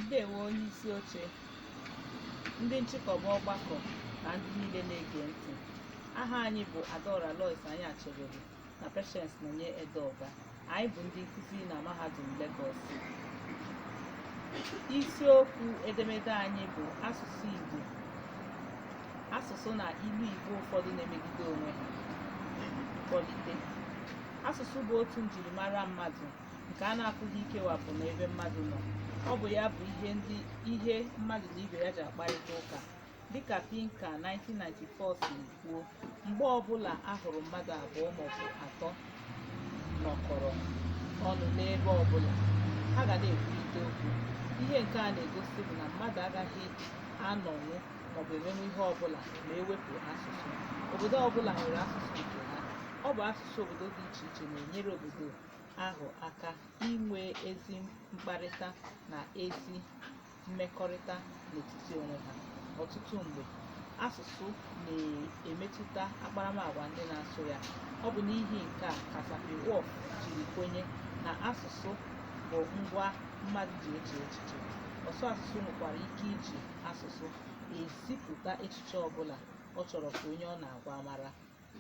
Ndewo onye isi oche, ndị nchịkọba ọgbakọ na ndị niile na-ege ntị. Aha anyị bụ Adaora Lois Anyachebelu na Patience Nonye Edeoga. Anyị bụ ndị nkuzi na Mahadum Lagos. Isiokwu edemede anyị bụ asụsụ Igbo, asụsụ na ilu Igbo ụfọdụ na-emegide onwe ha. Kpọlite. Asụsụ bụ otu njirimara mmadụ nke a na-apụghị ikewapụ n'ebe mmadụ nọ. Ọ bụ ya bụ ihe mmadụ na ibe ya ji akparịta ụka. Dịka Pinker 1994 si kwuo, mgbe ọbụla a hụrụ mmadụ abụọ maọbụ atọ nọkọrọ ọnụ n'ebe ọbụla, ha ga na-ekwurịta okwu. Ihe nke a na-egosi bụ na mmadụ agaghị anọnwụ maọbụ emenwu ihe ọbụla ma ewepụ asụsụ. Obodo ọbụla nwere asụsụ nke ha. Ọ bụ asụsụ obodo dị iche iche na-enyere obodo ahụ aka inwe ezi mkparịta na ezi mmekọrịta n'etiti onwe ha. Ọtụtụ mgbe, asụsụ na-emetụta akparamagwa ndị na-asụ ya. Ọ bụ n'ihi nke a ka Sapir-Whorf jiri kwenye na asụsụ bụ ngwa mmadụ ji eche echiche. Ọsụ asụsụ nwekwara ike iji asụsụ ezipụta echiche ọbụla ọ chọrọ ka onye ọ na-agwa mara.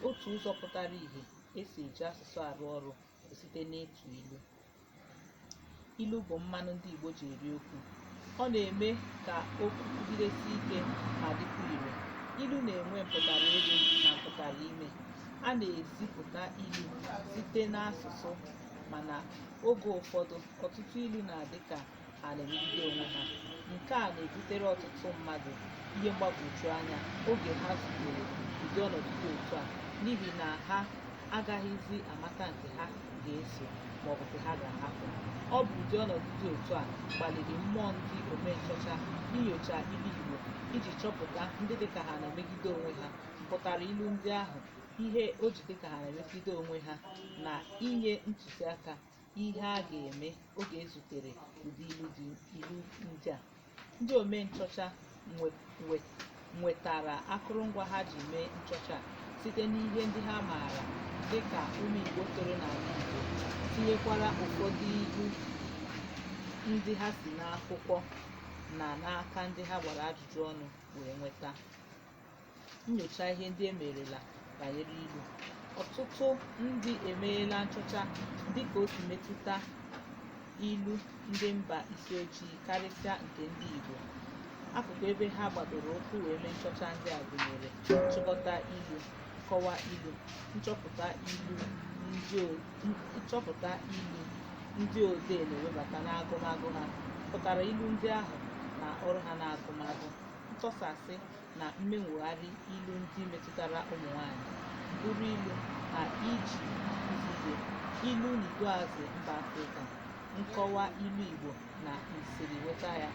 Otu ụzọ pụtara ìhè esi eji asụsụ arụ ọrụ bụ site n'ịtụ ilu. Ilu bụ mmanụ ndị Igbo ji eri okwu. Ọ na-eme ka okwu kwugidesi ike ma dịkwa ire. Ilu na-enwe mpụtara elu na mpụtara ime. A na-ezipụta ilu site n'asụsụ, mana oge ụfọdụ ọtụtụ ilu na-adị ka ha na-emegide onwe ha. Nke a na-ebutere ọtụtụ mmadụ ihe mgbagwoju anya oge ha zutere ụdị ọnọdụ dị otu a, n'ihi na ha agaghịzi amata nke ha ga-eso maọbụ nke ha ga-ahapụ. Ọ bụ ụdị ọnọdụ dị otu a kpaliri mmụọ ndị omenchọcha inyocha ilu Igbo iji chọpụta ndị dịka ha na-emegide onwe ha, mpụtara ilu ndị ahụ, ihe o ji dịka ha na-emegide onwe ha, na inye ntụziaka ihe a ga-eme oge ezutere ụdị ilu ndị a. Ndị omenchọcha nwetara akụrụngwa ha ji mee nchọcha site n'ihe ndị ha maara dịka ụmụ Igbo toro n'ala Igbo, tinyekwara ụfọdụ ilu ndị ha si n'akwụkwọ na n'aka ndị ha gbara ajụjụ ọnụ wee nweta. Nnyocha ihe ndị emerela banyere ilu. Ọtụtụ ndị emeela nchọcha dịka o si metụta ilu ndị mba isi ojii, karịsịa nke ndị Igbo. Akụkụ ebe ha gbadoro ụkwụ wee mee nchọcha ndị a gụnyere nchịkọta ilu, nkọwa ilu, nchọpụta ilu ndị odee na-ewebata n'agụmagụ ha, pụtara ilu ndị ahụ na ọrụ ha n'agụmagụ, ntọsasị na mmenwogharị ilu ndị metụtara ụmụ nwanyị, mbụrụ ilu na iji nkuzi ihe, ilu n'igweazụ mba Afrịka, nkọwa ilu Igbo na nsiriweta ya,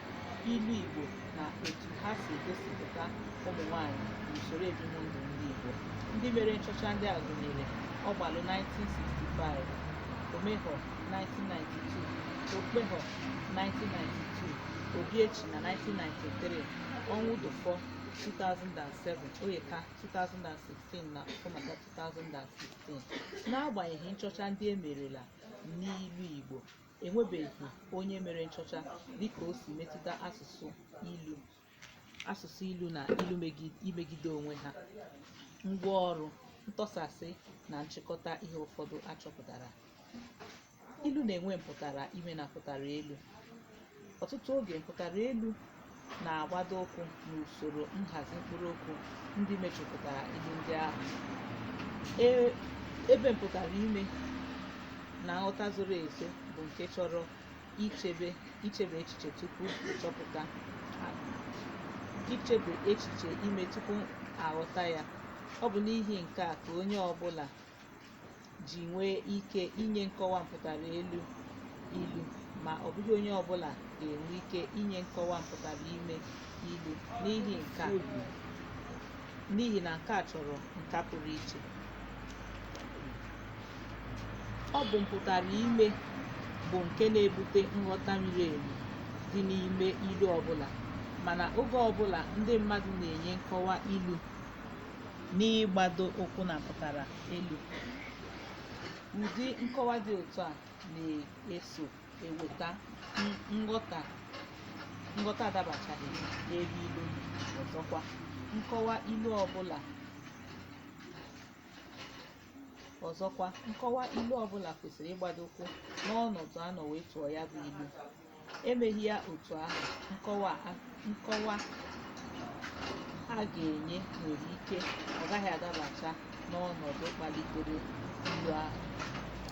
ilu Igbo na etu ha si egosipụta ụmụ nwanyị na usoro ebimụndụ ndị Igbo. Ndị mere nchọcha ndị a gụnyere Ogbalu 1965, Omehor 1992, Okpehor 1992, Obiechi na 1993, Onwudufọ 2007, Oyeka 2016 na Ọfọmata 2016. N'agbanyeghị nchọcha ndị emerela n'ilu Igbo, enwebeghị onye mere nchọcha dịka o si metụta asụsụ ilu na ilu imegide onwe ha, ngwaọrụ, ntọsasị na nchịkọta ihe ụfọdụ achọpụtara. Ilu na-enwe mpụtara ime na mpụtara elu. Ọtụtụ oge, mpụtara elu na-agbado ụkwụ n'usoro nhazi mkpụrụokwu ndị mejupụtara ilu ndị ahụ, ebe mpụtara ime na nghọta zoro ezo bụ nke chọrọ ichebe echiche ime tupu aghọta ya. Ọ bụ n'ihi nke a ka onye ọbụla ji nwee ike inye nkọwa mpụtara ilu, ma ọ bụghị onye ọbụla ga-enwe ike inye nkọwa mpụtara ime ilu, n'ihi na nke a chọrọ nka pụrụ iche. Ọ bụ mpụtara ime bụ nke na-ebute nghọta miri emi dị n'ime ilu ọbụla, mana oge ọbụla ndị mmadụ na-enye nkọwa ilu n'ịgbado ụkwụ na mpụtara elu, ụdị nkọwa dị otu a na-eso eweta nghọta adabachaghị n'ebe ilu nọ. Ọzọkwa, nkọwa ilu ọbụla kwesịrị ịgbadokwu n'ọnọdụ anọ wee tụọ ya bụ ilu. Emeghị ya otu ahụ, nkọwa a ga-enye nwere ike ọ gaghị adabacha n'ọnọdụ kpalitere ilu ahụ.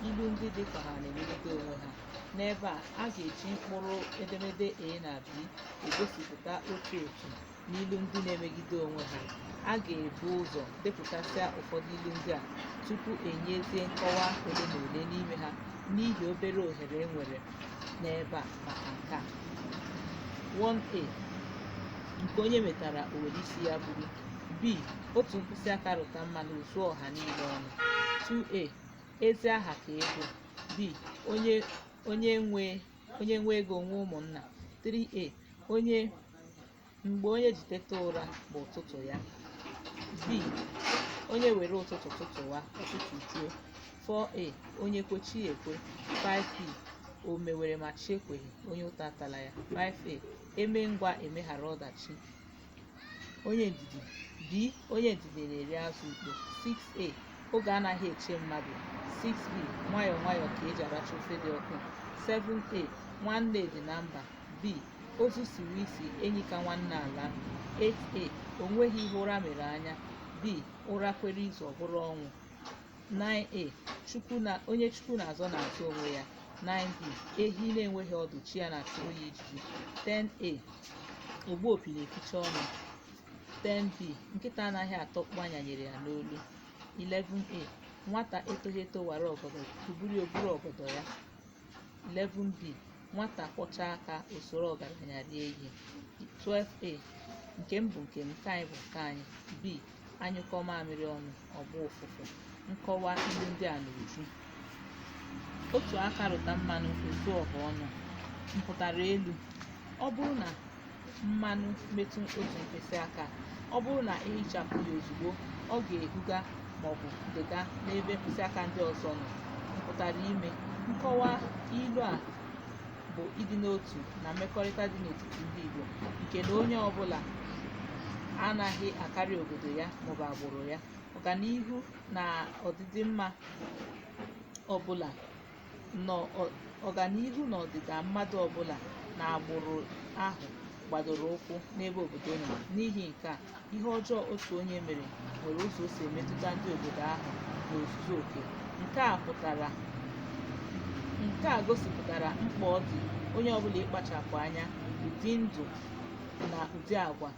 Ilu ndị dị ka ha na-emegide onwe ha. N'ebe a ga-eji mkpụrụ edemede A na B egosipụta otu n'ilu ndị na-emegide onwe ha. A ga-ebu ụzọ depụtasịa ụfọdụ ilu ndị a tupu enyezie nkọwa ole na ole n'ime ha n'ihi obere ohere e nwere n'ebe a maka nke a. 1A. Nke onye metara o were isi ya bụrụ. B. Otu mkpịsị aka rụta mmanụ zuo ọha niile ọnụ. 2A. Ezi aha ka ego. B. Onye nwe ego nwe ụmụnna. 3A. Mgbe onye ji teta ụra bụ ụtụtụ ya. B. Onye were ụtụtụ tụtụwa, ụtụtụ juo. 4A. Onye kwe chi ekwe. 5B. O mewere ma chi ekweghị, onye ụta atala ya. 5A. Eme ngwa emeghara ọdachi, onye ndidi. B. Onye ndidi na-eri azụ ukpo. 6A. Oge anaghị eche mmadụ. 6B. Nwayọọ nwayọọ ka eji aracha ofe dị ọkụ. 7A. Nwanne dị na mba. B. Ozu siri isi, enyi ka nwanne ala. 8A. O nweghị ihe ụra mere anya. B. Ụra kwere izu ọ bụrụ ọnwụ. 9A. Onye Chukwu na-azọ na-azụ onwe ya. 9B. Ehi na-enweghị ọdụ, chi ya na-achụrụ ya ijiji. 10A. Ogbu opi na-eficha ọnụ. 10B. Nkịta anaghị atọkpu anya nyere ya n'olu. 11A. Nwata etoghị eto wara ọgọdọ kuburu oburu ọgọdọ ya. 11B. Nwata kwọcha aka usoro ọgaranya rie ihe. 12A. Nke m bụ nke m, nke anyị bụ nke anyị. B. Anyụkọ mamịrị ọnụ, ọgba ụfụfụ. Nkọwa ilu ndị a n'uju. Otu aka rụta mmanụ ozu ọha ọnụ. Mpụtara elu. Ọ bụrụ na mmanụ metụ otu mkpịsị aka, ọ bụrụ na ehichapụ ya ozugbo, ọ ga-ehuga maọbụ dega n'ebe mkpịsị aka ndị ọzọ nọ. Mpụtara ime. Nkọwa ilu a bụ ịdị n'otu na mmekọrịta dị n'etiti ndị Igbo, nke na onye ọbụla anaghị akarị obodo ya maọbụ agbụrụ ya. Ọganihu na ọdịdị mmadụ ọbụla na agbụrụ ahụ gbadoro ụkwụ n'ebe obodo nọ. N'ihi nke a, ihe ọjọọ otu onye mere nwere ụzọ o si emetụta ndị obodo ahụ n'ozuzu oke. Nke a gosipụtara mkpa ọ dị onye ọbụla ịkpachapụ anya ụdị ndụ na ụdị agwa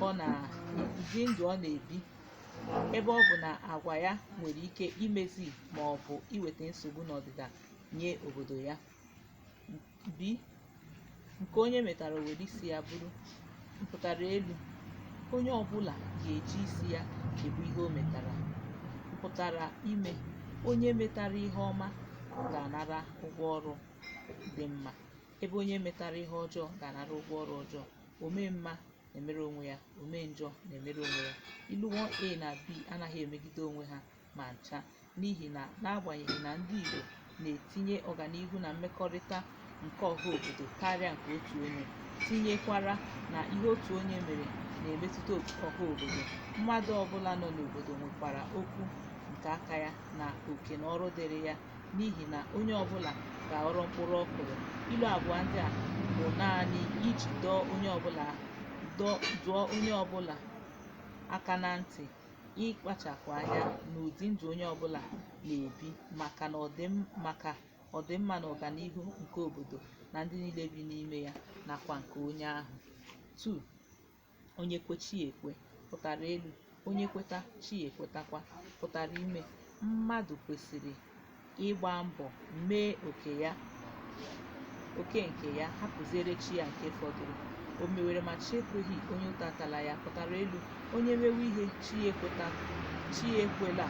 ọ na-ebi, ebe ọ bụ na agwa ya nwere ike imezi ma ọ bụ iweta nsogbu n'ọdịda nye obodo ya. B. Nke onye metara o were isi ya bụrụ. Mpụtara elu. Onye ọbụla ga-eji isi ya ebu ihe o metara. Mpụtara ime. Onye metara ihe ọma ga-anara ụgwọ ọrụ dị mma, ebe onye metara ihe ọjọọ ga-anara ụgwọ ọrụ ọjọọ. Omee mma na-emere onwe ya, omee njọ na-emere onwe ya. Ilu 1A na B anaghị emegide onwe ha ma ncha, n'ihi na n'agbanyeghị na ndị Igbo na-etinye ọganihu na mmekọrịta nke ọha obodo karịa nke otu onye, tinyekwara na ihe otu onye mere na-emetụta ọha obodo. Mmadụ ọbụla nọ n'obodo nwekwara okwu nke aka ya na oke na ọrụ dịrị ya, n'ihi na onye ọbụla ga-aghọrọ mkpụrụ ọ kụrụ. Ilu abụọ ndị a bụ naanị iji dụọ onye ọbụla aka na ntị ịkpachapụ anya n'ụdị ndụ onye ọbụla na-ebi maka ọdịmma na ọganihu nke obodo na ndị niile bi n'ime ya nakwa nke onye ahụ. 2. Onye kwe chi ekwe. Pụtara elu. Onye kweta chi ekwetakwa. Pụtara ime. Mmadụ kwesịrị ịgba mbọ mee oke nke ya, hapụziere chi ya nke fọdụrụ. O mewere ma chi ekweghị, onye ụta atala ya. Pụtara elu. Onye mewe ihe chi ekwela,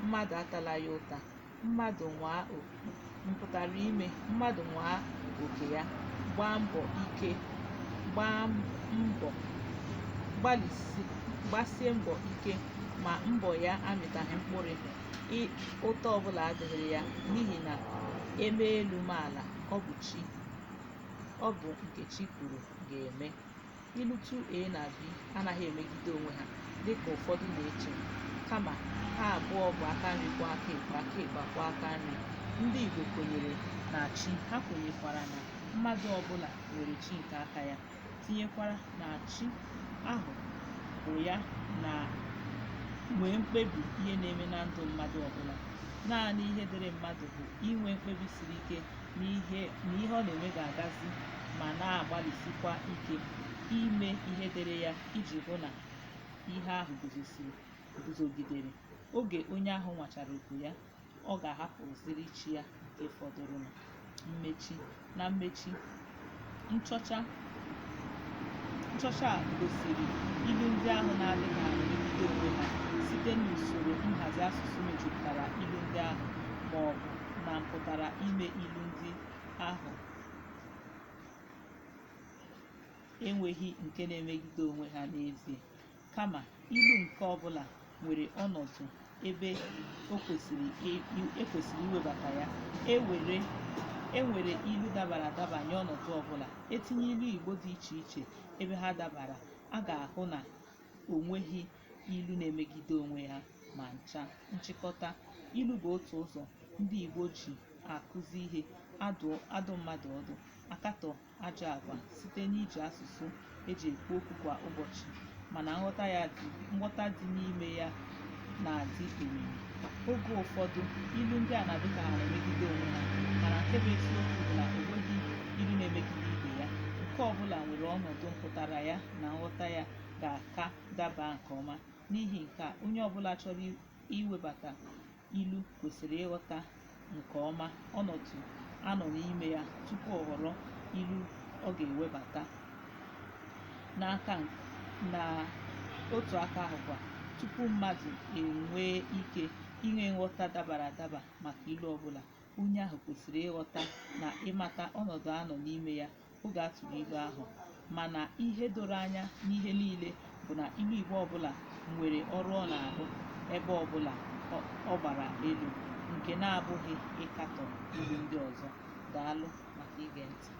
mmadụ atala ya ụta. Mpụtara ime. Mmadụ nwaa oke ya, gbasie mbọ ike, ma mbọ ya amịtaghị mkpụrụ, ụta ọbụla adịghị ya, n'ihi na eme elu ma ala, ọ bụ chi ọ bụ Nkechi kwuru ga-eme. Ilu 2A na B anaghị emegide onwe ha dịka ụfọdụ na-eche, kama ha abụọ bụ aka nri kwa aka ekpe, aka ekpe kwa aka nri. Ndị Igbo kwenyere na chi. Ha kwenyekwara na mmadụ ọbụla nwere chi nke aka ya, tinyekwara na chi ahụ bụ ya na nwee mkpebi ihe na-eme na ndụ mmadụ ọbụla. Naanị ihe dịrị mmadụ bụ inwe mkpebi siri ike n'ihe ọ na-eme ga-agazi, ma na-agbalịsikwa ike ime ihe dịrị ya iji hụ na ihe ahụ guzogidere. Oge onye ahụ nwachara oku ya, ọ ga-ahapụziri chi ya nke fọdụrụnụ. Na mmechi, nchọcha a gosiri ilu ndị ahụ na-adịghị emegide onwe ha site n'usoro nhazi asụsụ mejupụtara ilu ndị ahụ, ma ọ bụ na mpụtara ime ilu ndị ahụ enweghị nke na-emegide onwe ha n'ezie, kama ilu nke ọbụla nwere ọnọdụ ebe ekwesịrị iwebata ya. E nwere ilu dabara adaba nye ọnọdụ ọbụla. Etinye ilu Igbo dị iche iche ebe ha dabara, a ga-ahụ na o nweghị ilu na-emegide onwe ha ma ncha. Nchịkọta: ilu bụ otu ụzọ ndị Igbo ji akụzi ihe, adụ mmadụ ọdụ, akatọ ajọ agwa site n'iji asụsụ eji ekwu okwu kwa ụbọchị, mana nghọta dị n'ime ya na-adị omimi. Oge ụfọdụ, ilu ndị a na-adị ka ha na-emegide onwe ha, mana nke bụ eziokwu bụ na o nweghị ilu na-emegide ibe ya. Nke ọbụla nwere ọnọdụ mpụtara ya na nghọta ya ga-aka daba nke ọma. N'ihi nke a, onye ọbụla chọrọ iwebata ilu kwesịrị ịghọta nke ọma ọnọdụ anọ n'ime ya tupu ọ họrọ ilu ọ ga-ewebata. N'otu aka ahụkwa, tupu mmadụ enwee ike inwe nghọta dabara adaba maka ilu ọbụla, onye ahụ kwesịrị ịghọta na ịmata ọnọdụ anọ n'ime ya oge a tụrụ ilu ahụ. Mana ihe doro anya n'ihe niile bụ na ilu Igbo ọbụla nwere ọrụ ọ na-arụ ebe ọbụla ọ gbara elu, nke na-abụghị ịkatọ ilu ndị ọzọ. Daalụ maka ige ntị.